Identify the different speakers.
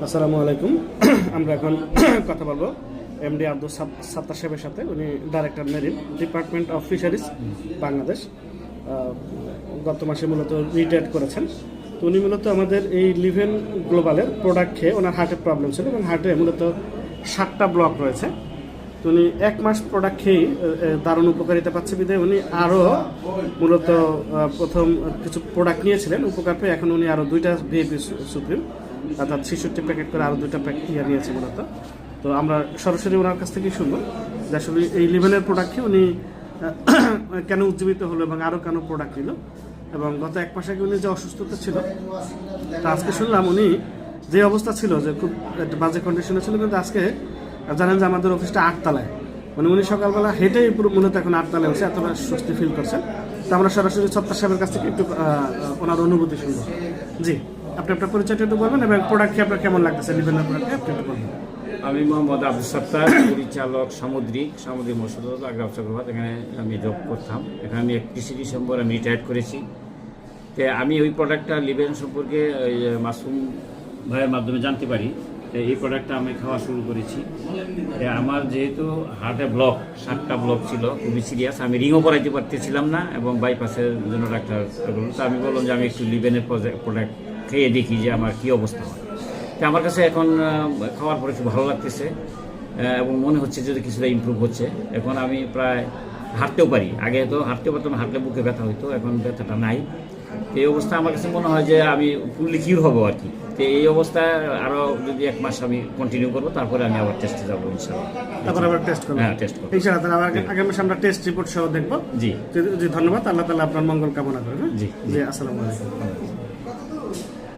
Speaker 1: আসসালামু আলাইকুম। আমরা এখন কথা বলবো এমডি আব্দুল সাত্তার সাহেবের সাথে। উনি director marine, department of fisheries, Bangladesh. গত মাসে মূলত রিটায়ার করেছেন। তো উনি মূলত আমাদের এই লিভেন গ্লোবালের প্রোডাক্ট খেয়ে ওনার হার্টের প্রবলেম ছিল এবং হার্টে মূলত 7টা ব্লক রয়েছে। তো উনি 1 মাস প্রোডাক্ট খেয়েই দারুণ উপকারিতা পাচ্ছে বিধায় উনি আরও মূলত প্রথম কিছু প্রোডাক্ট নিয়েছিলেন, উপকার পেয়ে এখন উনি আরও 2টা ভিএপি সুপ্রিম অর্থাৎ 66 প্যাকেট করে আরও 2টা প্যাকেট নিয়েছে মূলত। তো আমরা সরাসরি ওনার কাছ থেকেই শুনবো যে আসলে এই লিভেনের প্রোডাক্ট খেয়ে উনি কেন উজ্জীবিত হলো এবং আরও কেন প্রোডাক্ট নিল, এবং গত 1 মাস আগে উনি যে অসুস্থতা ছিল তা আজকে শুনলাম উনি যে অবস্থা ছিল যে খুব একটা বাজে কন্ডিশনে ছিল, কিন্তু আজকে জানেন যে আমাদের অফিসটা 8 তলায়, মানে উনি সকালবেলা হেঁটেই পুরো মূলত এখন 8 তলায় বসে এতটা স্বস্তি ফিল করছেন। তো আমরা সরাসরি সত্তার সাহেবের কাছ থেকে একটু ওনার অনুভূতি শুনবো। জি, আপনি আপনার পরিচয়টা একটু বলবেন এবং প্রোডাক্ট খেয়ে আপনার কেমন লাগতেছে লিভেনের প্রোডাক্ট আপনি একটু বলবেন।
Speaker 2: আমি মোহাম্মদ আব্দুল সাত্তার, পরিচালক সামুদ্রিক মৎস্য আগ্রাম চক্রবাত। এখানে আমি জব করতাম। এখানে আমি 31 ডিসেম্বর আমি রিটায়ার করেছি। তো আমি ওই প্রোডাক্টটা লিভেন সম্পর্কে ওই মাসুম ভাইয়ের মাধ্যমে জানতে পারি। তো এই প্রোডাক্টটা আমি খাওয়া শুরু করেছি। আমার যেহেতু হার্টে ব্লক 7টা ব্লক ছিল, খুবই সিরিয়াস, আমি রিংও পরাইতে পারতেছিলাম না এবং বাইপাসের জন্য ডাক্তার বলল। তো আমি বললাম যে আমি একটু লিভেনের প্রোডাক্ট খেয়ে দেখি যে আমার কী অবস্থা হয়। তো আমার কাছে এখন খাওয়ার পরে খুব ভালো লাগতেছে এবং মনে হচ্ছে যে কিছুটা ইমপ্রুভ হচ্ছে। এখন আমি প্রায় হাঁটতেও পারি। আগে তো হাঁটতে পারতাম, হাঁটলে বুকে ব্যথা হইতো, এখন ব্যথাটা নাই। তো এই অবস্থা আমার কাছে মনে হয় যে আমি ফুললি কিউর হবো আর কি। তো এই অবস্থায় আরও যদি 1 মাস আমি কন্টিনিউ করবো, তারপরে আমি আবার টেস্টে যাবো ইনশাআল্লাহ।
Speaker 1: তারপর আবার টেস্ট করবো।
Speaker 2: হ্যাঁ, টেস্ট করবো
Speaker 1: ইনশাআল্লাহ। তাহলে আগামী মাসে আমরা টেস্ট রিপোর্ট সহ দেখবো।
Speaker 2: জি
Speaker 1: জি, ধন্যবাদ। আল্লাহ তাআলা আপনার মঙ্গল কামনা করবেন।
Speaker 2: জি
Speaker 1: জি, আসসালামু আলাইকুম।